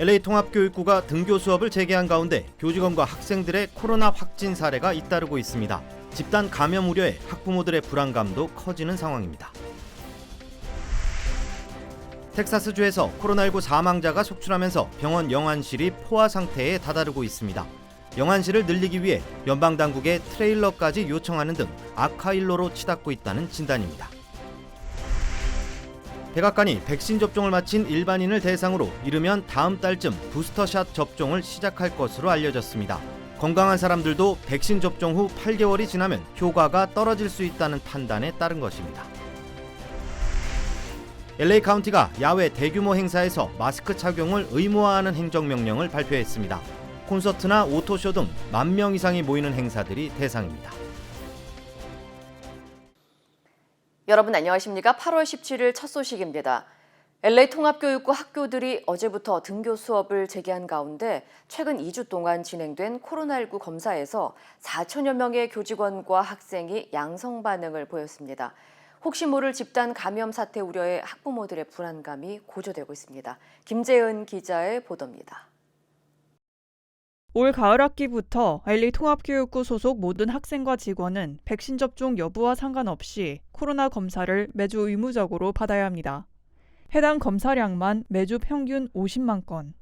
LA 통합교육부가 등교 수업을 재개한 가운데 교직원과 학생들의 코로나 확진 사례가 잇따르고 있습니다. 집단 감염 우려에 학부모들의 불안감도 커지는 상황입니다. 텍사스주에서 코로나19 사망자가 속출하면서 병원 영안실이 포화 상태에 다다르고 있습니다. 영안실을 늘리기 위해 연방당국에 트레일러까지 요청하는 등 악화일로로 치닫고 있다는 진단입니다. 백악관이 백신 접종을 마친 일반인을 대상으로 이르면 다음 달쯤 부스터샷 접종을 시작할 것으로 알려졌습니다. 건강한 사람들도 백신 접종 후 8개월이 지나면 효과가 떨어질 수 있다는 판단에 따른 것입니다. LA 카운티가 야외 대규모 행사에서 마스크 착용을 의무화하는 행정명령을 발표했습니다. 콘서트나 오토쇼 등 10,000명 이상이 모이는 행사들이 대상입니다. 여러분 안녕하십니까? 8월 17일 첫 소식입니다. LA 통합교육부 학교들이 어제부터 등교 수업을 재개한 가운데 최근 2주 동안 진행된 코로나19 검사에서 4천여 명의 교직원과 학생이 양성 반응을 보였습니다. 혹시 모를 집단 감염 사태 우려에 학부모들의 불안감이 고조되고 있습니다. 김재은 기자의 보도입니다. 올 가을 학기부터 LA 통합교육부 소속 모든 학생과 직원은 백신 접종 여부와 상관없이 코로나 검사를 매주 의무적으로 받아야 합니다. 해당 검사량만 매주 평균 50만 건.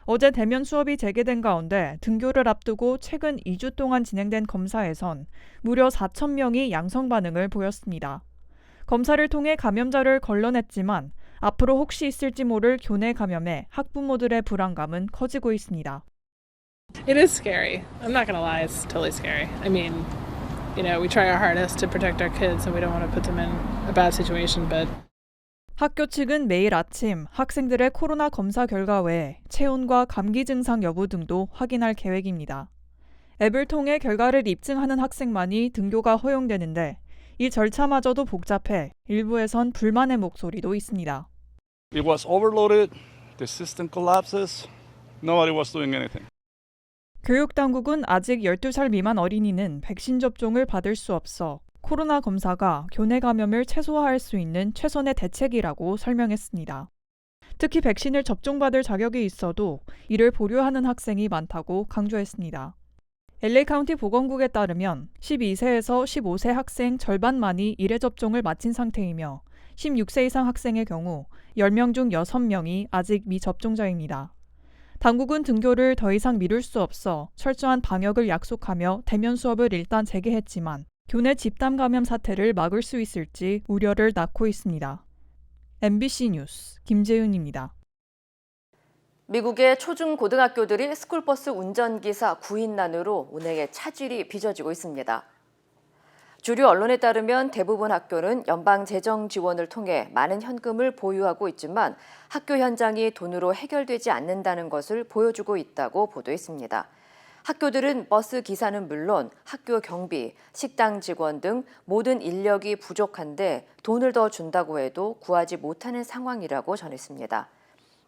어제 대면 수업이 재개된 가운데 등교를 앞두고 최근 2주 동안 진행된 검사에선 무려 4,000명이 양성 반응을 보였습니다. 검사를 통해 감염자를 걸러냈지만 앞으로 혹시 있을지 모를 교내 감염에 학부모들의 불안감은 커지고 있습니다. It is scary. I'm not going to lie, it's totally scary. I mean, we try our hardest to protect our kids and we don't want to put them in a bad situation, but 학교 측은 매일 아침 학생들의 코로나 검사 결과 외에 체온과 감기 증상 여부 등도 확인할 계획입니다. 앱을 통해 결과를 입증하는 학생만이 등교가 허용되는데 이 절차마저도 복잡해 일부에선 불만의 목소리도 있습니다. It was overloaded, the system collapses, nobody was doing anything. 교육당국은 아직 12살 미만 어린이는 백신 접종을 받을 수 없어 코로나 검사가 교내 감염을 최소화할 수 있는 최선의 대책이라고 설명했습니다. 특히 백신을 접종받을 자격이 있어도 이를 보류하는 학생이 많다고 강조했습니다. LA 카운티 보건국에 따르면 12세에서 15세 학생 절반만이 1회 접종을 마친 상태이며 16세 이상 학생의 경우 10명 중 6명이 아직 미접종자입니다. 당국은 등교를 더 이상 미룰 수 없어 철저한 방역을 약속하며 대면 수업을 일단 재개했지만 교내 집단 감염 사태를 막을 수 있을지 우려를 낳고 있습니다. MBC 뉴스 김재윤입니다. 미국의 초중고등학교들이 스쿨버스 운전기사 구인난으로 운행에 차질이 빚어지고 있습니다. 주류 언론에 따르면 대부분 학교는 연방 재정 지원을 통해 많은 현금을 보유하고 있지만 학교 현장이 돈으로 해결되지 않는다는 것을 보여주고 있다고 보도했습니다. 학교들은 버스 기사는 물론 학교 경비, 식당 직원 등 모든 인력이 부족한데 돈을 더 준다고 해도 구하지 못하는 상황이라고 전했습니다.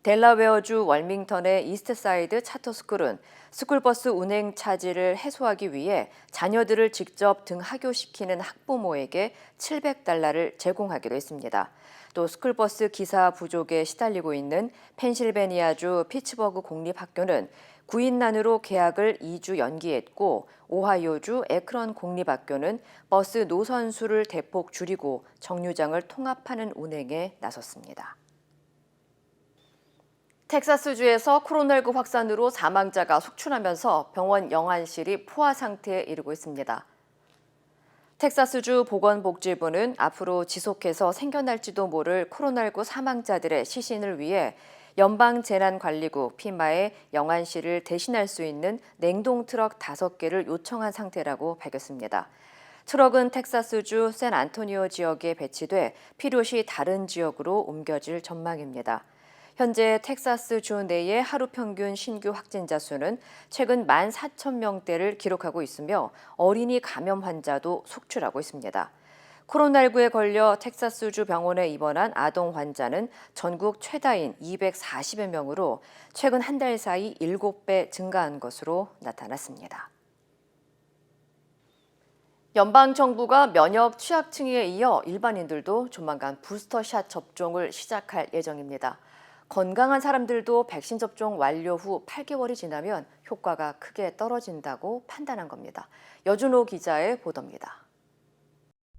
델라웨어주 월밍턴의 이스트사이드 차터스쿨은 스쿨버스 운행 차질을 해소하기 위해 자녀들을 직접 등하교시키는 학부모에게 $700를 제공하기로 했습니다. 또 스쿨버스 기사 부족에 시달리고 있는 펜실베니아주 피츠버그 공립학교는 구인난으로 개학을 2주 연기했고 오하이오주 에크런 공립학교는 버스 노선 수를 대폭 줄이고 정류장을 통합하는 운행에 나섰습니다. 텍사스주에서 코로나19 확산으로 사망자가 속출하면서 병원 영안실이 포화 상태에 이르고 있습니다. 텍사스주 보건복지부는 앞으로 지속해서 생겨날지도 모를 코로나19 사망자들의 시신을 위해 연방재난관리국 피마에 영안실을 대신할 수 있는 냉동트럭 5개를 요청한 상태라고 밝혔습니다. 트럭은 텍사스주 샌안토니오 지역에 배치돼 필요시 다른 지역으로 옮겨질 전망입니다. 현재 텍사스주 내의 하루 평균 신규 확진자 수는 최근 14,000명대를 기록하고 있으며 어린이 감염 환자도 속출하고 있습니다. 코로나19에 걸려 텍사스주 병원에 입원한 아동 환자는 전국 최다인 240여 명으로 최근 한 달 사이 7배 증가한 것으로 나타났습니다. 연방정부가 면역 취약층에 이어 일반인들도 조만간 부스터샷 접종을 시작할 예정입니다. 건강한 사람들도 백신 접종 완료 후 8개월이 지나면 효과가 크게 떨어진다고 판단한 겁니다. 여준호 기자의 보도입니다.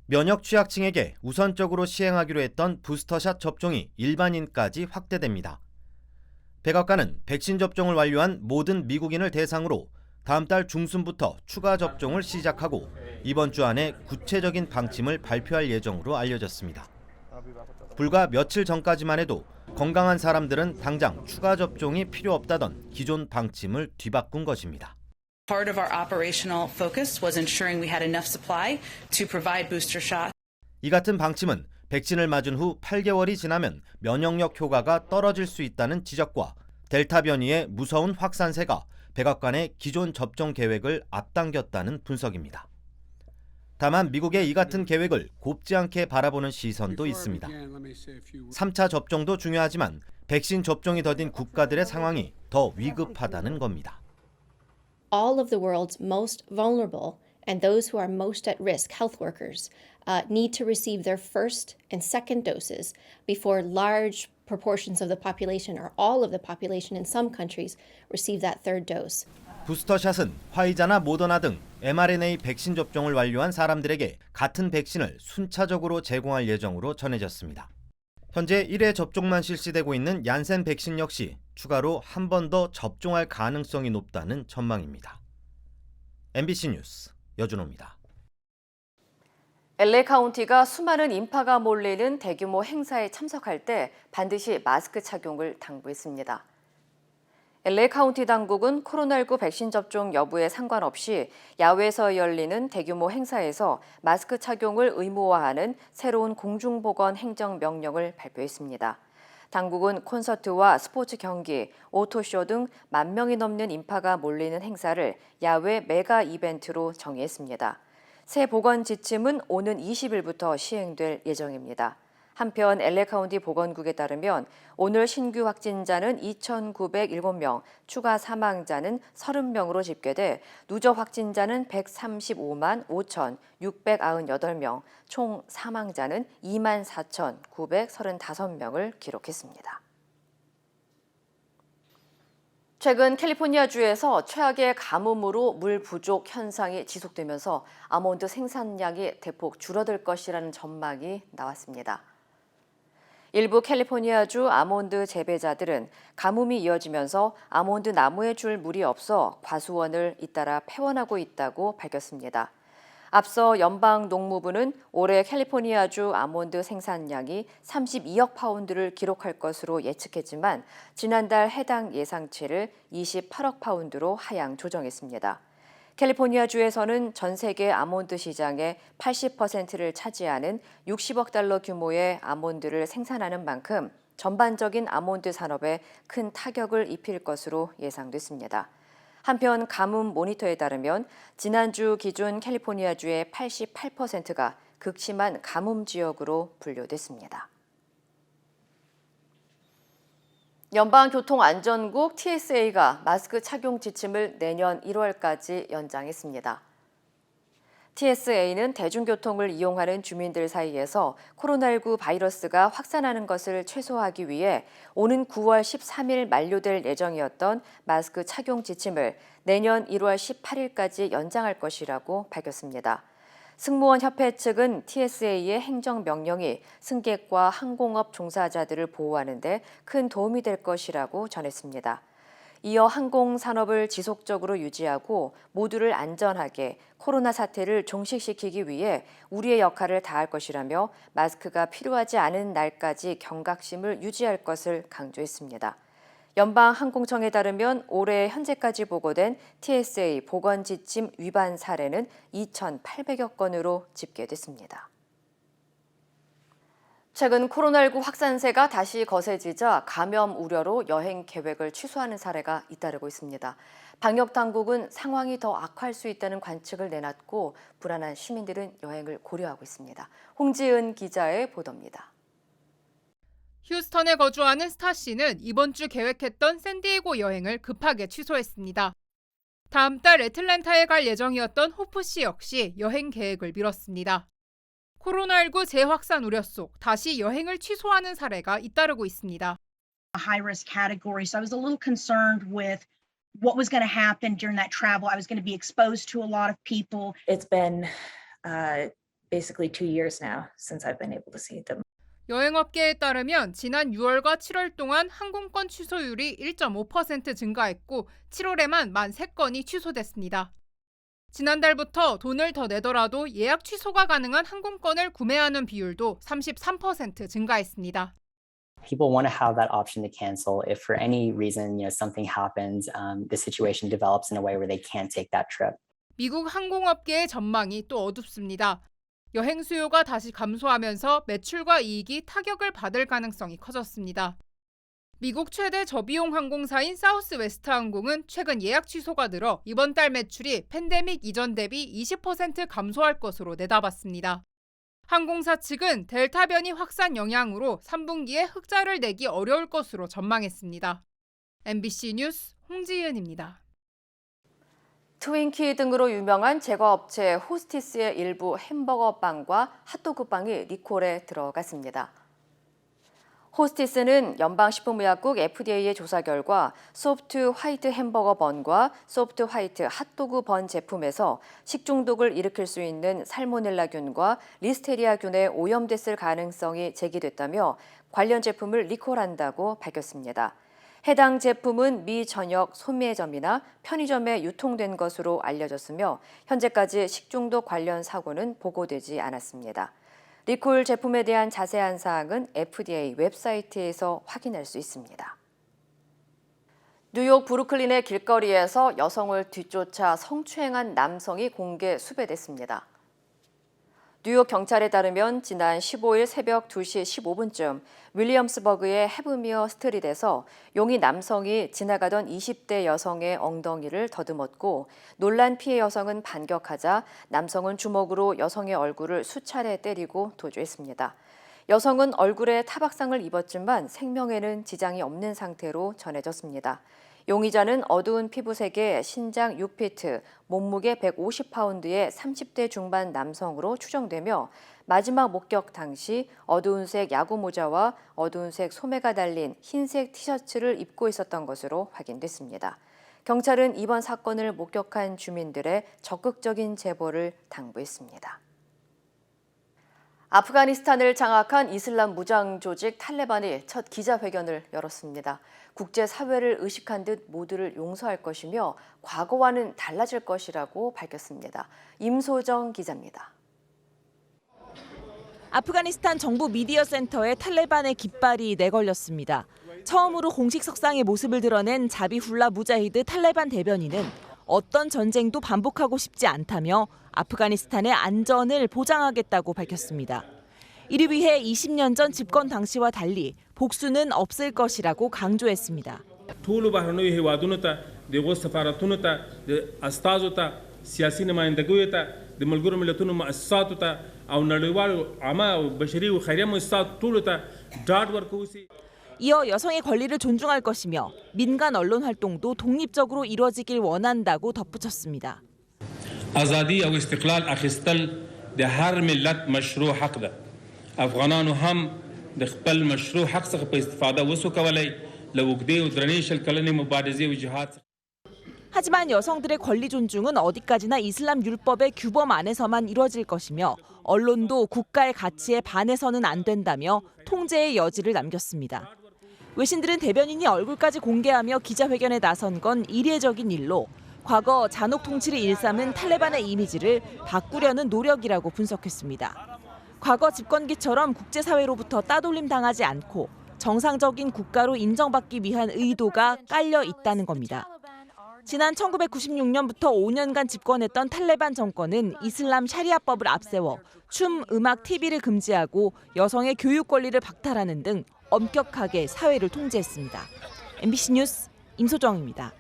면역 취약층에게 우선적으로 시행하기로 했던 부스터샷 접종이 일반인까지 확대됩니다. 백악관은 백신 접종을 완료한 모든 미국인을 대상으로 다음 달 중순부터 추가 접종을 시작하고 이번 주 안에 구체적인 방침을 발표할 예정으로 알려졌습니다. 불과 며칠 전까지만 해도 건강한 사람들은 당장 추가 접종이 필요 없다던 기존 방침을 뒤바꾼 것입니다. Part of our operational focus was ensuring we had enough supply to provide booster shots. 이 같은 방침은 백신을 맞은 후 8개월이 지나면 면역력 효과가 떨어질 수 있다는 지적과 델타 변이의 무서운 확산세가 백악관의 기존 접종 계획을 앞당겼다는 분석입니다. 다만 미국의 이 같은 계획을 곱지 않게 바라보는 시선도 있습니다. 3차 접종도 중요하지만 백신 접종이 더딘 국가들의 상황이 더 위급하다는 겁니다. All of the world's most vulnerable and those who are most at risk, health workers, need to receive their first and second doses before large proportions of the population or all of the population in some countries receive that third dose. 부스터샷은 화이자나 모더나 등 mRNA 백신 접종을 완료한 사람들에게 같은 백신을 순차적으로 제공할 예정으로 전해졌습니다. 현재 1회 접종만 실시되고 있는 얀센 백신 역시 추가로 한 번 더 접종할 가능성이 높다는 전망입니다. MBC 뉴스 여준호입니다. LA 카운티가 수많은 인파가 몰리는 대규모 행사에 참석할 때 반드시 마스크 착용을 당부했습니다. LA 카운티 당국은 코로나19 백신 접종 여부에 상관없이 야외에서 열리는 대규모 행사에서 마스크 착용을 의무화하는 새로운 공중보건 행정명령을 발표했습니다. 당국은 콘서트와 스포츠 경기, 오토쇼 등 10,000명이 넘는 인파가 몰리는 행사를 야외 메가 이벤트로 정의했습니다. 새 보건 지침은 오는 20일부터 시행될 예정입니다. 한편 LA 카운티 보건국에 따르면 오늘 신규 확진자는 2,907명, 추가 사망자는 30명으로 집계돼 누적 확진자는 135만 5,698명, 총 사망자는 24,935명을 기록했습니다. 최근 캘리포니아주에서 최악의 가뭄으로 물 부족 현상이 지속되면서 아몬드 생산량이 대폭 줄어들 것이라는 전망이 나왔습니다. 일부 캘리포니아주 아몬드 재배자들은 가뭄이 이어지면서 아몬드 나무에 줄 물이 없어 과수원을 잇따라 폐원하고 있다고 밝혔습니다. 앞서 연방농무부는 올해 캘리포니아주 아몬드 생산량이 32억 파운드를 기록할 것으로 예측했지만 지난달 해당 예상치를 28억 파운드로 하향 조정했습니다. 캘리포니아주에서는 전 세계 아몬드 시장의 80%를 차지하는 60억 달러 규모의 아몬드를 생산하는 만큼 전반적인 아몬드 산업에 큰 타격을 입힐 것으로 예상됐습니다. 한편 가뭄 모니터에 따르면 지난주 기준 캘리포니아주의 88%가 극심한 가뭄 지역으로 분류됐습니다. 연방교통안전국 TSA가 마스크 착용 지침을 내년 1월까지 연장했습니다. TSA는 대중교통을 이용하는 주민들 사이에서 코로나19 바이러스가 확산하는 것을 최소화하기 위해 오는 9월 13일 만료될 예정이었던 마스크 착용 지침을 내년 1월 18일까지 연장할 것이라고 밝혔습니다. 승무원 협회 측은 TSA의 행정명령이 승객과 항공업 종사자들을 보호하는 데 큰 도움이 될 것이라고 전했습니다. 이어 항공산업을 지속적으로 유지하고 모두를 안전하게 코로나 사태를 종식시키기 위해 우리의 역할을 다할 것이라며 마스크가 필요하지 않은 날까지 경각심을 유지할 것을 강조했습니다. 연방항공청에 따르면 올해 현재까지 보고된 TSA 보건 지침 위반 사례는 2,800여 건으로 집계됐습니다. 최근 코로나19 확산세가 다시 거세지자 감염 우려로 여행 계획을 취소하는 사례가 잇따르고 있습니다. 방역당국은 상황이 더 악화할 수 있다는 관측을 내놨고 불안한 시민들은 여행을 고려하고 있습니다. 홍지은 기자의 보도입니다. 휴스턴에 거주하는 스타 씨는 이번 주 계획했던 샌디에고 여행을 급하게 취소했습니다. 다음 달 애틀랜타에 갈 예정이었던 호프 씨 역시 여행 계획을 미뤘습니다. 코로나19 재확산 우려 속 다시 여행을 취소하는 사례가 잇따르고 있습니다. a high-risk category. So I was a little concerned with what was going to happen during that travel. I was going to be exposed to a lot of people. It's been basically 2 years now since I've been able to see them. 여행업계에 따르면 지난 6월과 7월 동안 항공권 취소율이 1.5% 증가했고 7월에만 13건이 취소됐습니다. 지난달부터 돈을 더 내더라도 예약 취소가 가능한 항공권을 구매하는 비율도 33% 증가했습니다. People want to have that option to cancel if for any reason, something happens, the situation develops in a way where they can't take that trip. 미국 항공업계의 전망이 또 어둡습니다. 여행 수요가 다시 감소하면서 매출과 이익이 타격을 받을 가능성이 커졌습니다. 미국 최대 저비용 항공사인 사우스웨스트 항공은 최근 예약 취소가 늘어 이번 달 매출이 팬데믹 이전 대비 20% 감소할 것으로 내다봤습니다. 항공사 측은 델타 변이 확산 영향으로 3분기에 흑자를 내기 어려울 것으로 전망했습니다. MBC 뉴스 홍지은입니다. 트윈키 등으로 유명한 제과업체 호스티스의 일부 햄버거 빵과 핫도그 빵이 리콜에 들어갔습니다. 호스티스는 연방식품의약국 FDA의 조사 결과 소프트 화이트 햄버거 번과 소프트 화이트 핫도그 번 제품에서 식중독을 일으킬 수 있는 살모넬라균과 리스테리아균에 오염됐을 가능성이 제기됐다며 관련 제품을 리콜한다고 밝혔습니다. 해당 제품은 미 전역 소매점이나 편의점에 유통된 것으로 알려졌으며 현재까지 식중독 관련 사고는 보고되지 않았습니다. 리콜 제품에 대한 자세한 사항은 FDA 웹사이트에서 확인할 수 있습니다. 뉴욕 브루클린의 길거리에서 여성을 뒤쫓아 성추행한 남성이 공개 수배됐습니다. 뉴욕 경찰에 따르면 지난 15일 새벽 2시 15분쯤 윌리엄스버그의 헤브미어 스트릿에서 용의 남성이 지나가던 20대 여성의 엉덩이를 더듬었고 놀란 피해 여성은 반격하자 남성은 주먹으로 여성의 얼굴을 수차례 때리고 도주했습니다. 여성은 얼굴에 타박상을 입었지만 생명에는 지장이 없는 상태로 전해졌습니다. 용의자는 어두운 피부색의 신장 6피트, 몸무게 150파운드의 30대 중반 남성으로 추정되며 마지막 목격 당시 어두운색 야구 모자와 어두운색 소매가 달린 흰색 티셔츠를 입고 있었던 것으로 확인됐습니다. 경찰은 이번 사건을 목격한 주민들의 적극적인 제보를 당부했습니다. 아프가니스탄을 장악한 이슬람 무장 조직 탈레반이 첫 기자회견을 열었습니다. 국제사회를 의식한 듯 모두를 용서할 것이며 과거와는 달라질 것이라고 밝혔습니다. 임소정 기자입니다. 아프가니스탄 정부 미디어 센터에 탈레반의 깃발이 내걸렸습니다. 처음으로 공식 석상의 모습을 드러낸 자비훌라 무자히드 탈레반 대변인은 어떤 전쟁도 반복하고 싶지 않다며 아프가니스탄의 안전을 보장하겠다고 밝혔습니다. 이를 위해 20년 전 집권 당시와 달리 복수는 없을 것이라고 강조했습니다. 이어 여성의 권리를 존중할 것이며 민간 언론 활동도 독립적으로 이루어지길 원한다고 덧붙였습니다. آزادی و استقلال اخیستل د هر ملت مشروع حق ده. افغانانو هم د خپل مشروع حق څخه په استفاده وسو کولای لوګدې او درنې شل کلنې مبارزې او جهاد. 하지만 여성들의 권리 존중은 어디까지나 이슬람 율법의 규범 안에서만 이루어질 것이며 언론도 국가의 가치에 반해서는 안 된다며 통제의 여지를 남겼습니다. 외신들은 대변인이 얼굴까지 공개하며 기자회견에 나선 건 이례적인 일로 과거 잔혹 통치를 일삼은 탈레반의 이미지를 바꾸려는 노력이라고 분석했습니다. 과거 집권기처럼 국제사회로부터 따돌림 당하지 않고 정상적인 국가로 인정받기 위한 의도가 깔려 있다는 겁니다. 지난 1996년부터 5년간 집권했던 탈레반 정권은 이슬람 샤리아법을 앞세워 춤, 음악, TV를 금지하고 여성의 교육 권리를 박탈하는 등 엄격하게 사회를 통제했습니다. MBC 뉴스 임소정입니다.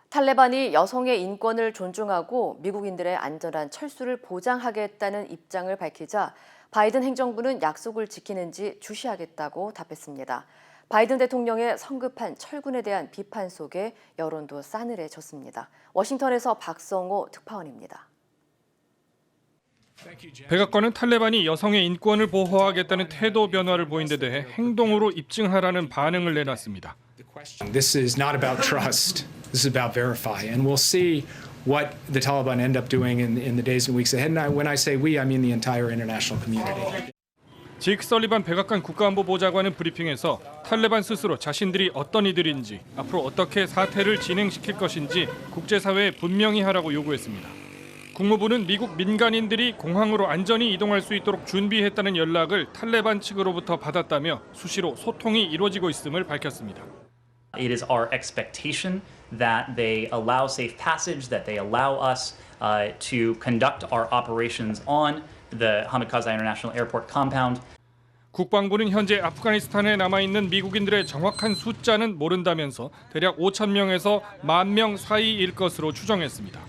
탈레반이 여성의 인권을 존중하고 미국인들의 안전한 철수를 보장하겠다는 입장을 밝히자 바이든 행정부는 약속을 지키는지 주시하겠다고 답했습니다. 바이든 대통령의 성급한 철군에 대한 비판 속에 여론도 싸늘해졌습니다. 워싱턴에서 박성호 특파원입니다. 백악관은 탈레반이 여성의 인권을 보호하겠다는 태도 변화를 보인 데 대해 행동으로 입증하라는 반응을 내놨습니다. This is not about trust. This is about verify, and we'll see what the Taliban end up doing in the days and weeks ahead. And when I say we, I mean the entire international community. 제이크 설리반 백악관 국가안보보좌관은 브리핑에서 탈레반 스스로 자신들이 어떤 이들인지 앞으로 어떻게 사태를 진행시킬 것인지 국제사회에 분명히 하라고 요구했습니다. 국무부는 미국 민간인들이 공항으로 안전히 이동할 수 있도록 준비했다는 연락을 탈레반 측으로부터 받았다며 수시로 소통이 이루어지고 있음을 밝혔습니다. It is our expectation that they allow safe passage, that they allow us to conduct our operations on the Hamid Karzai International Airport compound. 국방부는 현재 아프가니스탄에 남아있는 미국인들의 정확한 숫자는 모른다면서 대략 5천 명에서 1만 명 사이일 것으로 추정했습니다.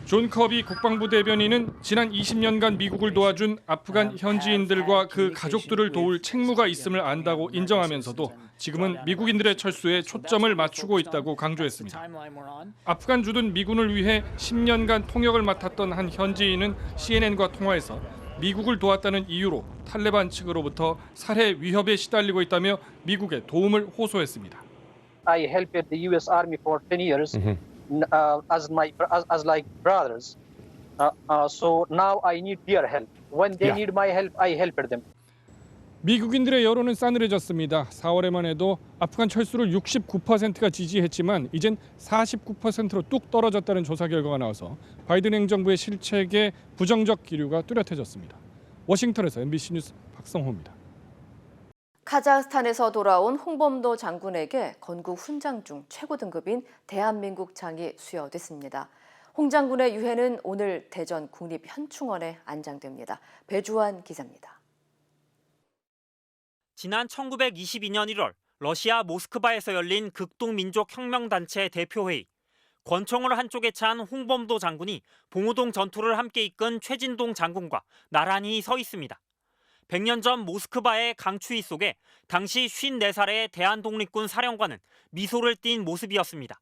존 커비 국방부 대변인은 지난 20년간 미국을 도와준 아프간 현지인들과 그 가족들을 도울 책무가 있음을 안다고 인정하면서도 지금은 미국인들의 철수에 초점을 맞추고 있다고 강조했습니다. 아프간 주둔 미군을 위해 10년간 통역을 맡았던 한 현지인은 CNN과 통화에서 미국을 도왔다는 이유로 탈레반 측으로부터 살해 위협에 시달리고 있다며 미국에 도움을 호소했습니다. I helped the U.S. Army for 10 years. as like brothers. So now I need their help. When they need my help, I helped them. 미국인들의 여론은 싸늘해졌습니다. 4월에만 해도 아프간 철수를 69%가 지지했지만 이젠 49%로 뚝 떨어졌다는 조사 결과가 나와서 바이든 행정부의 실책에 부정적 기류가 뚜렷해졌습니다. 워싱턴에서 MBC 뉴스 박성호입니다. 카자흐스탄에서 돌아온 홍범도 장군에게 건국 훈장 중 최고 등급인 대한민국장이 수여됐습니다. 홍 장군의 유해는 오늘 대전 국립현충원에 안장됩니다. 배주환 기자입니다. 지난 1922년 1월 러시아 모스크바에서 열린 극동민족혁명단체 대표회의. 권총을 한쪽에 찬 홍범도 장군이 봉오동 전투를 함께 이끈 최진동 장군과 나란히 서 있습니다. 100년 전 모스크바의 강추위 속에 당시 54살의 대한독립군 사령관은 미소를 띤 모습이었습니다.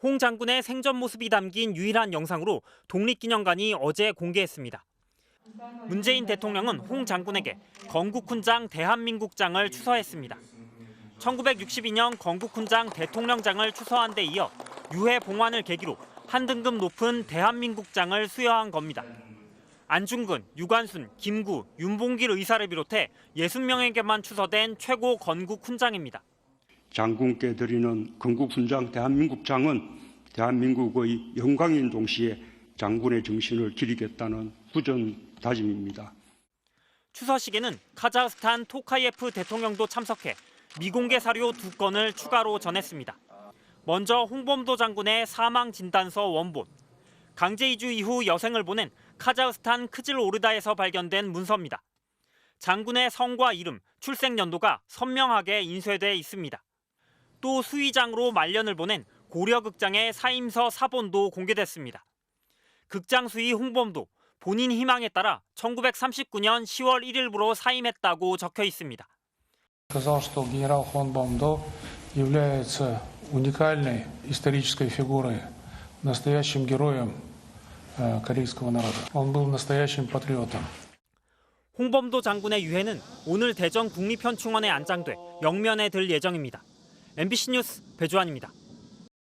홍 장군의 생전 모습이 담긴 유일한 영상으로 독립기념관이 어제 공개했습니다. 문재인 대통령은 홍 장군에게 건국훈장 대한민국장을 추서했습니다. 1962년 건국훈장 대통령장을 추서한 데 이어 유해 봉환을 계기로 한 등급 높은 대한민국장을 수여한 겁니다. 안중근, 유관순, 김구, 윤봉길 의사를 비롯해 60명에게만 추서된 최고 건국훈장입니다. 장군께 드리는 건국훈장 대한민국장은 대한민국의 영광인 동시에 장군의 정신을 기리겠다는 굳은 다짐입니다. 추서식에는 카자흐스탄 토카예프 대통령도 참석해 미공개 사료 2건을 추가로 전했습니다. 먼저 홍범도 장군의 사망 진단서 원본, 강제 이주 이후 여생을 보낸 카자흐스탄 크질오르다에서 발견된 문서입니다. 장군의 성과 이름, 출생 연도가 선명하게 인쇄돼 있습니다. 또 수의장으로 말년을 보낸 고려극장의 사임서 사본도 공개됐습니다. 극장 수의 홍범도, 본인 희망에 따라 1939년 10월 1일부로 사임했다고 적혀 있습니다. Сказал, что генерал Хон Бомдо является уникальной исторической фигурой, настоящим героем корейского народа. Он был настоящим патриотом. 홍범도 장군의 유해는 오늘 대전 국립현충원에 안장돼 영면에 들 예정입니다. MBC 뉴스 배주환입니다.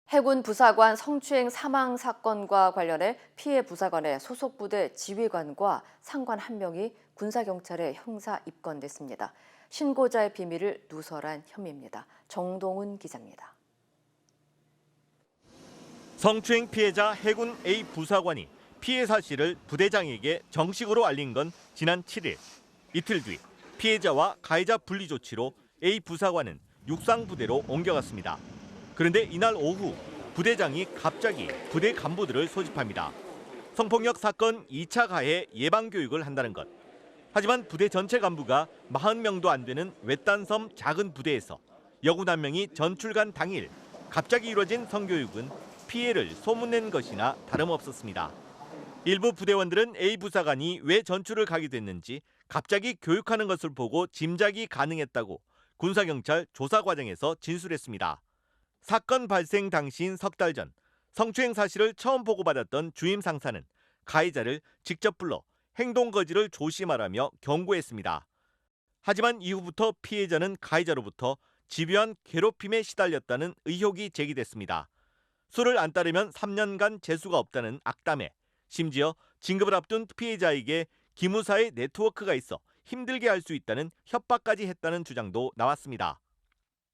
해군 부사관 성추행 사망 사건과 관련해 피해 부사관의 소속 부대 지휘관과 상관 1명이 군사경찰에 형사 입건됐습니다. 신고자의 비밀을 누설한 혐의입니다. 정동훈 기자입니다. 성추행 피해자 해군 A 부사관이 피해 사실을 부대장에게 정식으로 알린 건 지난 7일. 이틀 뒤 피해자와 가해자 분리 조치로 A 부사관은 육상부대로 옮겨갔습니다. 그런데 이날 오후 부대장이 갑자기 부대 간부들을 소집합니다. 성폭력 사건 2차 가해 예방 교육을 한다는 것. 하지만 부대 전체 간부가 40명도 안 되는 외딴섬 작은 부대에서 여군 1명이 전출 간 당일 갑자기 이뤄진 성교육은 피해를 소문낸 것이나 다름없었습니다. 일부 부대원들은 A 부사관이 왜 전출을 가게 됐는지 갑자기 교육하는 것을 보고 짐작이 가능했다고 군사경찰 조사 과정에서 진술했습니다. 사건 발생 당시인 석 달 전 성추행 사실을 처음 보고받았던 주임 상사는 가해자를 직접 불러 행동 거지를 조심하라며 경고했습니다. 하지만 이후부터 피해자는 가해자로부터 집요한 괴롭힘에 시달렸다는 의혹이 제기됐습니다. 수를 안 따르면 3년간 재수가 없다는 악담에 심지어 진급을 앞둔 피해자에게 기무사의 네트워크가 있어 힘들게 할 수 있다는 협박까지 했다는 주장도 나왔습니다.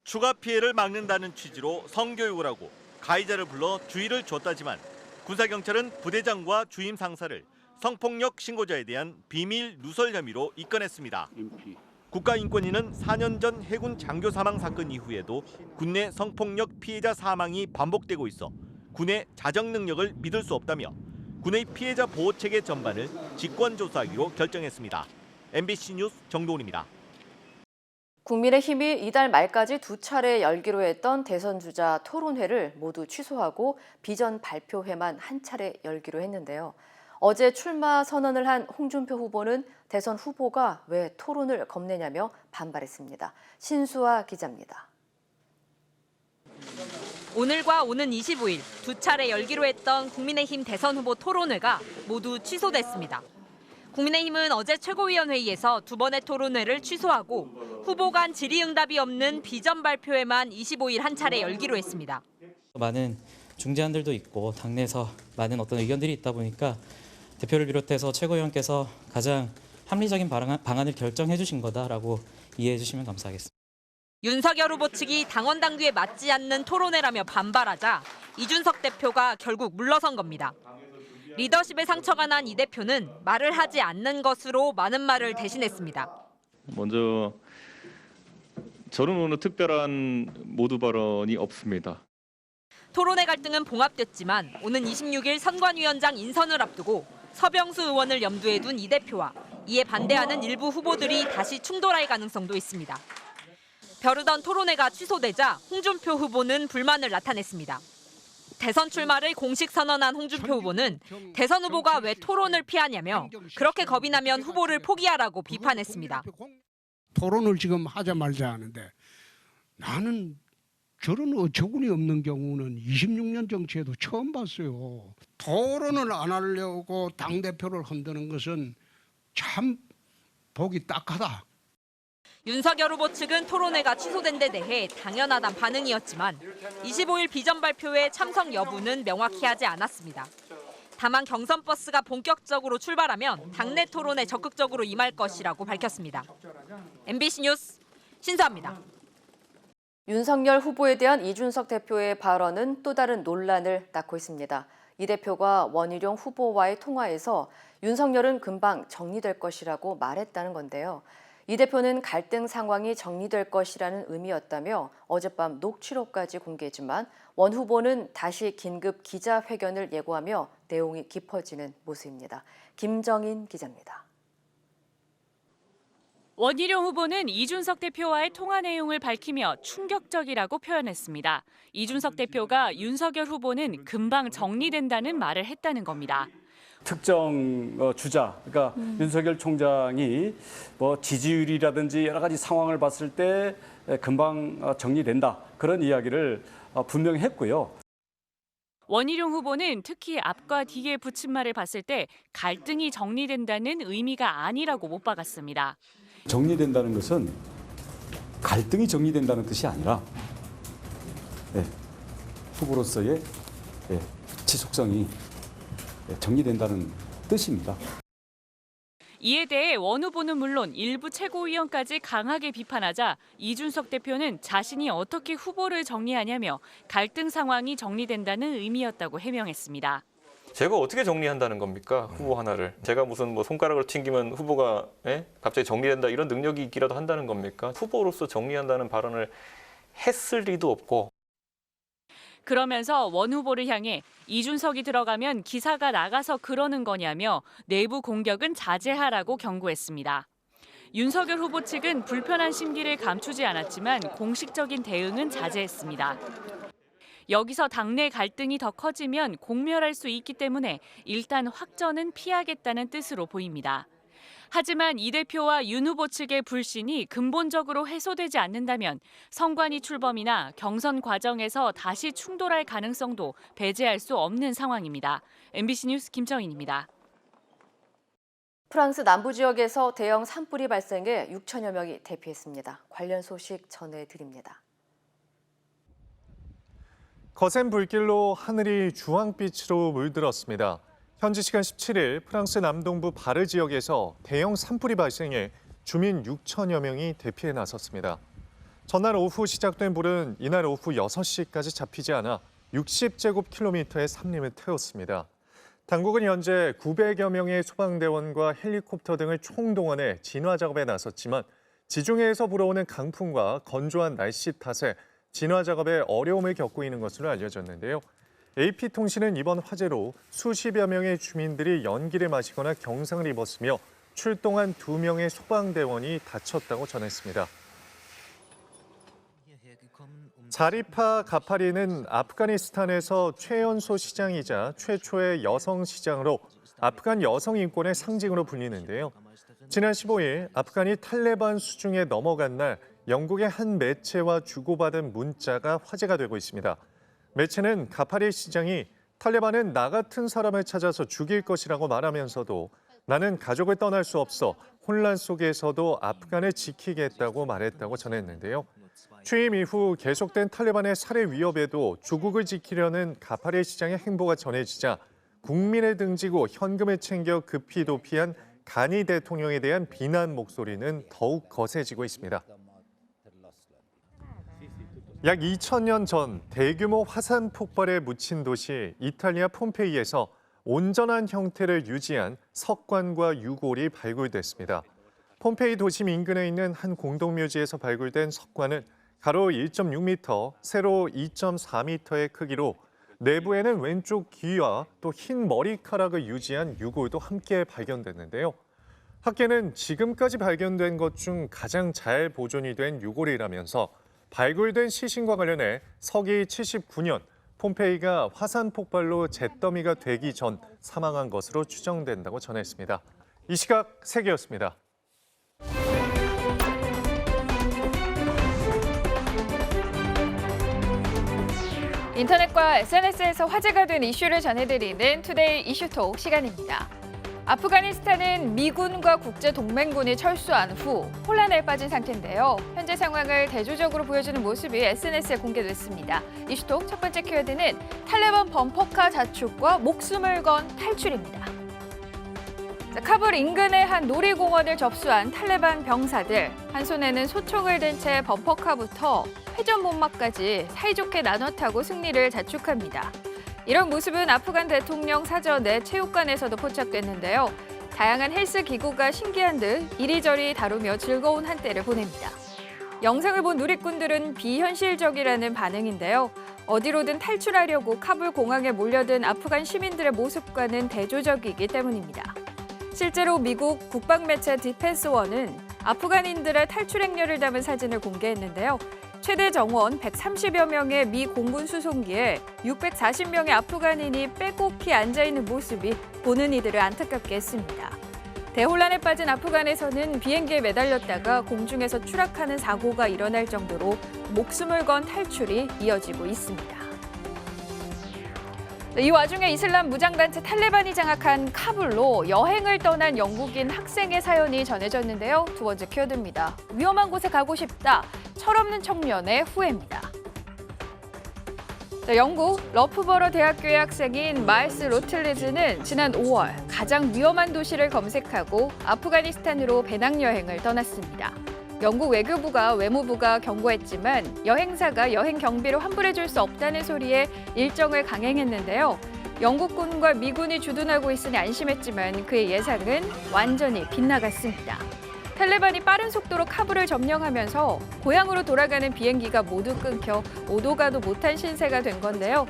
추가 피해를 막는다는 취지로 성교육을 하고 가해자를 불러 주의를 줬다지만 군사경찰은 부대장과 주임 상사를 성폭력 신고자에 대한 비밀 누설 혐의로 입건했습니다. 국가인권위는 4년 전 해군 장교 사망 사건 이후에도 군내 성폭력 피해자 사망이 반복되고 있어 군의 자정 능력을 믿을 수 없다며 군의 피해자 보호 체계 전반을 직권조사하기로 결정했습니다. MBC 뉴스 정도훈입니다. 국민의힘이 이달 말까지 2차례 열기로 했던 대선 주자 토론회를 모두 취소하고 비전 발표회만 한 차례 열기로 했는데요. 어제 출마 선언을 한 홍준표 후보는 대선 후보가 왜 토론을 겁내냐며 반발했습니다. 신수아 기자입니다. 오늘과 오는 25일 2차례 열기로 했던 국민의힘 대선 후보 토론회가 모두 취소됐습니다. 국민의힘은 어제 최고위원회의에서 2번의 토론회를 취소하고 후보 간 질의응답이 없는 비전 발표회만 25일 한 차례 열기로 했습니다. 많은 중재안들도 있고 당내에서 많은 어떤 의견들이 있다 보니까 대표를 비롯해서 최고위원께서 가장 합리적인 방안을 결정해 주신 거다라고 이해해 주시면 감사하겠습니다. 윤석열 후보 측이 당원 당규에 맞지 않는 토론회라며 반발하자 이준석 대표가 결국 물러선 겁니다. 리더십에 상처가 난 이 대표는 말을 하지 않는 것으로 많은 말을 대신했습니다. 먼저 저는 오늘 특별한 모두 발언이 없습니다. 토론회 갈등은 봉합됐지만 오는 26일 선관위원장 인선을 앞두고 서병수 의원을 염두에 둔 이 대표와 이에 반대하는 일부 후보들이 다시 충돌할 가능성도 있습니다. 벼르던 토론회가 취소되자 홍준표 후보는 불만을 나타냈습니다. 대선 출마를 공식 선언한 홍준표 후보는 대선 후보가 왜 토론을 피하냐며 그렇게 겁이 나면 후보를 포기하라고 비판했습니다. 토론을 지금 하자 말자 하는데 나는 저런 어처구니 없는 경우는 26년 정치에도 처음 봤어요. 토론을 안 하려고 당대표를 흔드는 것은 참 보기 딱하다. 윤석열 후보 측은 토론회가 취소된 데 대해 당연하단 반응이었지만 25일 비전 발표회 참석 여부는 명확히 하지 않았습니다. 다만 경선 버스가 본격적으로 출발하면 당내 토론에 적극적으로 임할 것이라고 밝혔습니다. MBC 뉴스 신수아입니다. 윤석열 후보에 대한 이준석 대표의 발언은 또 다른 논란을 낳고 있습니다. 이 대표가 원희룡 후보와의 통화에서 윤석열은 금방 정리될 것이라고 말했다는 건데요. 이 대표는 갈등 상황이 정리될 것이라는 의미였다며 어젯밤 녹취록까지 공개했지만 원 후보는 다시 긴급 기자회견을 예고하며 내용이 깊어지는 모습입니다. 김정인 기자입니다. 원희룡 후보는 이준석 대표와의 통화 내용을 밝히며 충격적이라고 표현했습니다. 이준석 대표가 윤석열 후보는 금방 정리된다는 말을 했다는 겁니다. 특정 주자, 그러니까 윤석열 총장이 뭐 지지율이라든지 여러 가지 상황을 봤을 때 금방 정리된다. 그런 이야기를 분명히 했고요. 원희룡 후보는 특히 앞과 뒤에 붙인 말을 봤을 때 갈등이 정리된다는 의미가 아니라고 못 박았습니다. 정리된다는 것은 갈등이 정리된다는 뜻이 아니라 후보로서의 지속성이 정리된다는 뜻입니다. 이에 대해 원 후보는 물론 일부 최고위원까지 강하게 비판하자 이준석 대표는 자신이 어떻게 후보를 정리하냐며 갈등 상황이 정리된다는 의미였다고 해명했습니다. 제가 어떻게 정리한다는 겁니까? 후보 하나를. 제가 무슨 뭐 손가락으로 튕기면 후보가 갑자기 정리된다 이런 능력이 있기라도 한다는 겁니까? 후보로서 정리한다는 발언을 했을 리도 없고. 그러면서 원 후보를 향해 이준석이 들어가면 기사가 나가서 그러는 거냐며 내부 공격은 자제하라고 경고했습니다. 윤석열 후보 측은 불편한 심기를 감추지 않았지만 공식적인 대응은 자제했습니다. 여기서 당내 갈등이 더 커지면 공멸할 수 있기 때문에 일단 확전은 피하겠다는 뜻으로 보입니다. 하지만 이 대표와 윤 후보 측의 불신이 근본적으로 해소되지 않는다면 선관위 출범이나 경선 과정에서 다시 충돌할 가능성도 배제할 수 없는 상황입니다. MBC 뉴스 김정인입니다. 프랑스 남부 지역에서 대형 산불이 발생해 6천여 명이 대피했습니다. 관련 소식 전해드립니다. 거센 불길로 하늘이 주황빛으로 물들었습니다. 현지 시간 17일 프랑스 남동부 바르 지역에서 대형 산불이 발생해 주민 6천여 명이 대피에 나섰습니다. 전날 오후 시작된 불은 이날 오후 6시까지 잡히지 않아 60제곱킬로미터의 산림을 태웠습니다. 당국은 현재 900여 명의 소방대원과 헬리콥터 등을 총동원해 진화 작업에 나섰지만 지중해에서 불어오는 강풍과 건조한 날씨 탓에 진화 작업에 어려움을 겪고 있는 것으로 알려졌는데요. AP통신은 이번 화재로 수십여 명의 주민들이 연기를 마시거나 경상을 입었으며 출동한 2명의 소방대원이 다쳤다고 전했습니다. 자리파 가파리는 아프가니스탄에서 최연소 시장이자 최초의 여성 시장으로 아프간 여성 인권의 상징으로 불리는데요. 지난 15일 아프간이 탈레반 수중에 넘어간 날 영국의 한 매체와 주고받은 문자가 화제가 되고 있습니다. 매체는 가파리 시장이 탈레반은 나 같은 사람을 찾아서 죽일 것이라고 말하면서도 나는 가족을 떠날 수 없어 혼란 속에서도 아프간을 지키겠다고 말했다고 전했는데요. 취임 이후 계속된 탈레반의 살해 위협에도 조국을 지키려는 가파리 시장의 행보가 전해지자 국민을 등지고 현금을 챙겨 급히 도피한 가니 대통령에 대한 비난 목소리는 더욱 거세지고 있습니다. 약 2000년 전 대규모 화산 폭발에 묻힌 도시 이탈리아 폼페이에서 온전한 형태를 유지한 석관과 유골이 발굴됐습니다. 폼페이 도심 인근에 있는 한 공동묘지에서 발굴된 석관은 가로 1.6m, 세로 2.4m의 크기로 내부에는 왼쪽 귀와 또 흰 머리카락을 유지한 유골도 함께 발견됐는데요. 학계는 지금까지 발견된 것 중 가장 잘 보존이 된 유골이라면서 발굴된 시신과 관련해 서기 79년 폼페이가 화산 폭발로 잿더미가 되기 전 사망한 것으로 추정된다고 전했습니다. 이 시각 세계였습니다. 인터넷과 SNS에서 화제가 된 이슈를 전해드리는 투데이 이슈톡 시간입니다. 아프가니스탄은 미군과 국제동맹군이 철수한 후 혼란에 빠진 상태인데요. 현재 상황을 대조적으로 보여주는 모습이 SNS에 공개됐습니다. 이슈톡 첫 번째 키워드는 탈레반 범퍼카 자축과 목숨을 건 탈출입니다. 카불 인근의 한 놀이공원을 접수한 탈레반 병사들. 한 손에는 소총을 든 채 범퍼카부터 회전목마까지 사이좋게 나눠 타고 승리를 자축합니다. 이런 모습은 아프간 대통령 사전에 체육관에서도 포착됐는데요. 다양한 헬스 기구가 신기한 듯 이리저리 다루며 즐거운 한때를 보냅니다. 영상을 본 누리꾼들은 비현실적이라는 반응인데요. 어디로든 탈출하려고 카불 공항에 몰려든 아프간 시민들의 모습과는 대조적이기 때문입니다. 실제로 미국 국방매체 디펜스원은 아프간인들의 탈출 행렬을 담은 사진을 공개했는데요. 최대 정원 130여 명의 미 공군 수송기에 640명의 아프간인이 빼곡히 앉아있는 모습이 보는 이들을 안타깝게 했습니다. 대혼란에 빠진 아프간에서는 비행기에 매달렸다가 공중에서 추락하는 사고가 일어날 정도로 목숨을 건 탈출이 이어지고 있습니다. 이 와중에 이슬람 무장단체 탈레반이 장악한 카불로 여행을 떠난 영국인 학생의 사연이 전해졌는데요. 두 번째 키워드입니다. 위험한 곳에 가고 싶다. 철없는 청년의 후회입니다. 영국 러프버러 대학교의 학생인 마일스 로틀리즈는 지난 5월 가장 위험한 도시를 검색하고 아프가니스탄으로 배낭여행을 떠났습니다. 영국 외교부가 외무부가 경고했지만 여행사가 여행 경비를 환불해줄 수 없다는 소리에 일정을 강행했는데요. 영국군과 미군이 주둔하고 있으니 안심했지만 그의 예상은 완전히 빗나갔습니다. 탈레반이 빠른 속도로 카불을 점령하면서 고향으로 돌아가는 비행기가 모두 끊겨 오도 가도 못한 신세가 된 건데요.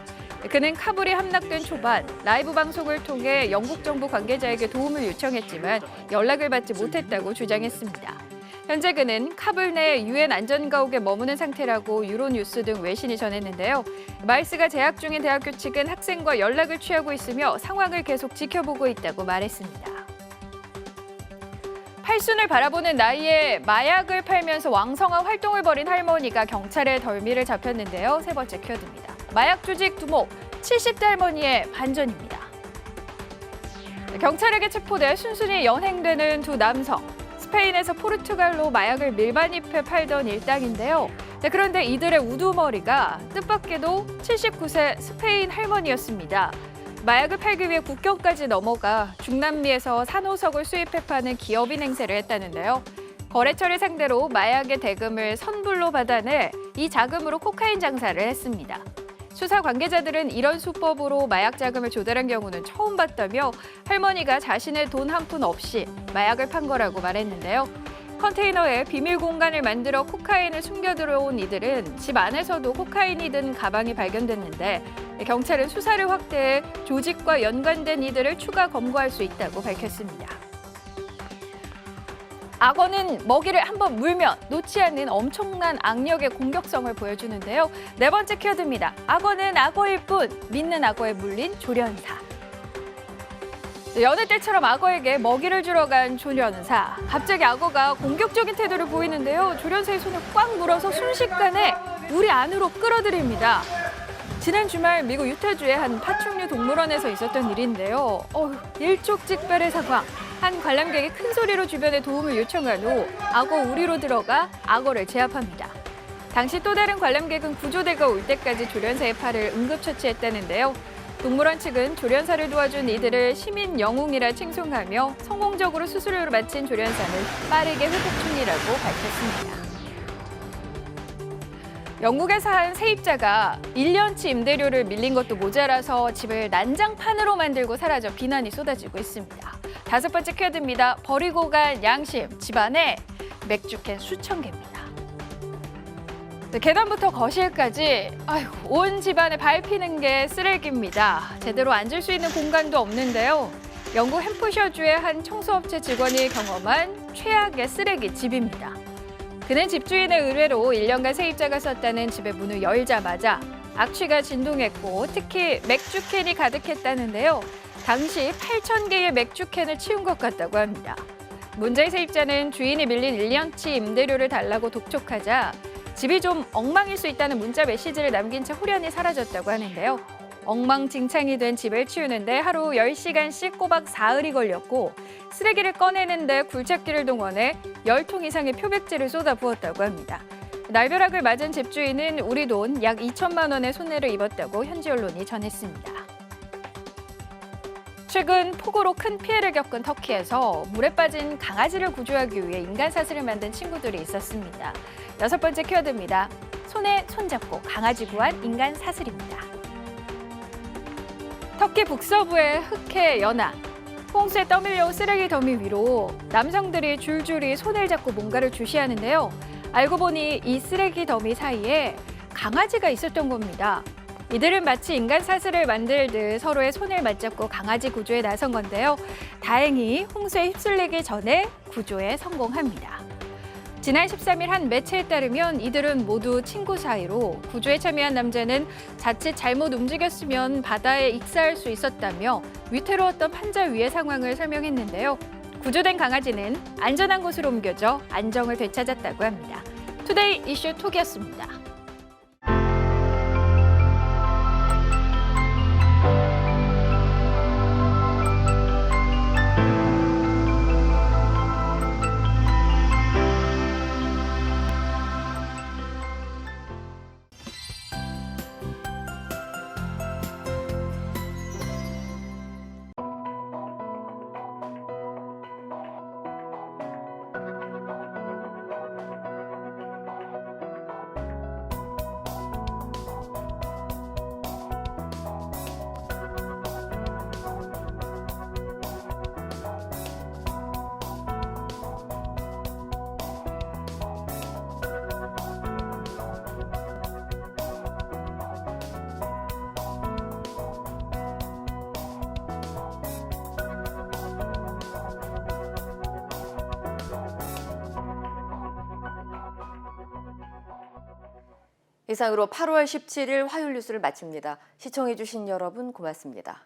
그는 카불이 함락된 초반 라이브 방송을 통해 영국 정부 관계자에게 도움을 요청했지만 연락을 받지 못했다고 주장했습니다. 현재 그는 카불 내 유엔 안전가옥에 머무는 상태라고 유로뉴스 등 외신이 전했는데요. 마일스가 재학 중인 대학교 측은 학생과 연락을 취하고 있으며 상황을 계속 지켜보고 있다고 말했습니다. 팔순을 바라보는 나이에 마약을 팔면서 왕성한 활동을 벌인 할머니가 경찰의 덜미를 잡혔는데요. 세 번째 키워드입니다. 마약 조직 두목, 70대 할머니의 반전입니다. 경찰에게 체포돼 순순히 연행되는 두 남성. 스페인에서 포르투갈로 마약을 밀반입해 팔던 일당인데요. 그런데 이들의 우두머리가 뜻밖에도 79세 스페인 할머니였습니다. 마약을 팔기 위해 국경까지 넘어가 중남미에서 산호석을 수입해 파는 기업인 행세를 했다는데요. 거래처를 상대로 마약의 대금을 선불로 받아내 이 자금으로 코카인 장사를 했습니다. 수사 관계자들은 이런 수법으로 마약 자금을 조달한 경우는 처음 봤다며 할머니가 자신의 돈 한 푼 없이 마약을 판 거라고 말했는데요. 컨테이너에 비밀 공간을 만들어 코카인을 숨겨 들어온 이들은 집 안에서도 코카인이 든 가방이 발견됐는데 경찰은 수사를 확대해 조직과 연관된 이들을 추가 검거할 수 있다고 밝혔습니다. 악어는 먹이를 한번 물면 놓지 않는 엄청난 악력의 공격성을 보여주는데요. 네 번째 키워드입니다. 악어는 악어일 뿐, 믿는 악어에 물린 조련사. 여느 때처럼 악어에게 먹이를 주러 간 조련사. 갑자기 악어가 공격적인 태도를 보이는데요. 조련사의 손을 꽉 물어서 순식간에 우리 안으로 끌어들입니다. 지난 주말 미국 유타주의 한 파충류 동물원에서 있었던 일인데요. 일촉즉발의 상황. 한 관람객이 큰 소리로 주변에 도움을 요청한 후 악어 우리로 들어가 악어를 제압합니다. 당시 또 다른 관람객은 구조대가 올 때까지 조련사의 팔을 응급처치했다는데요. 동물원 측은 조련사를 도와준 이들을 시민 영웅이라 칭송하며 성공적으로 수술을 마친 조련사는 빠르게 회복 중이라고 밝혔습니다. 영국에서 한 세입자가 1년치 임대료를 밀린 것도 모자라서 집을 난장판으로 만들고 사라져 비난이 쏟아지고 있습니다. 다섯 번째 키워드입니다. 버리고 간 양심, 집안에 맥주캔 수천 개입니다. 계단부터 거실까지 온 집안에 밟히는 게 쓰레기입니다. 제대로 앉을 수 있는 공간도 없는데요. 영국 햄프셔주의 한 청소업체 직원이 경험한 최악의 쓰레기 집입니다. 그는 집주인의 의뢰로 1년간 세입자가 썼다는 집의 문을 열자마자 악취가 진동했고 특히 맥주캔이 가득했다는데요. 당시 8,000개의 맥주캔을 치운 것 같다고 합니다. 문제의 세입자는 주인이 밀린 1년치 임대료를 달라고 독촉하자 집이 좀 엉망일 수 있다는 문자 메시지를 남긴 채 후련히 사라졌다고 하는데요. 엉망진창이 된 집을 치우는데 하루 10시간씩 꼬박 사흘이 걸렸고 쓰레기를 꺼내는데 굴착기를 동원해 10통 이상의 표백제를 쏟아부었다고 합니다. 날벼락을 맞은 집주인은 우리 돈 약 2천만 원의 손해를 입었다고 현지 언론이 전했습니다. 최근 폭우로 큰 피해를 겪은 터키에서 물에 빠진 강아지를 구조하기 위해 인간 사슬을 만든 친구들이 있었습니다. 여섯 번째 키워드입니다. 손에 손잡고 강아지 구한 인간 사슬입니다. 터키 북서부의 흑해 연안. 홍수에 떠밀려온 쓰레기 더미 위로 남성들이 줄줄이 손을 잡고 뭔가를 주시하는데요. 알고 보니 이 쓰레기 더미 사이에 강아지가 있었던 겁니다. 이들은 마치 인간 사슬을 만들듯 서로의 손을 맞잡고 강아지 구조에 나선 건데요. 다행히 홍수에 휩쓸리기 전에 구조에 성공합니다. 지난 13일 한 매체에 따르면 이들은 모두 친구 사이로 구조에 참여한 남자는 자칫 잘못 움직였으면 바다에 익사할 수 있었다며 위태로웠던 판자 위의 상황을 설명했는데요. 구조된 강아지는 안전한 곳으로 옮겨져 안정을 되찾았다고 합니다. 투데이 이슈 톡이었습니다. 이상으로 8월 17일 화요일 뉴스를 마칩니다. 시청해주신 여러분 고맙습니다.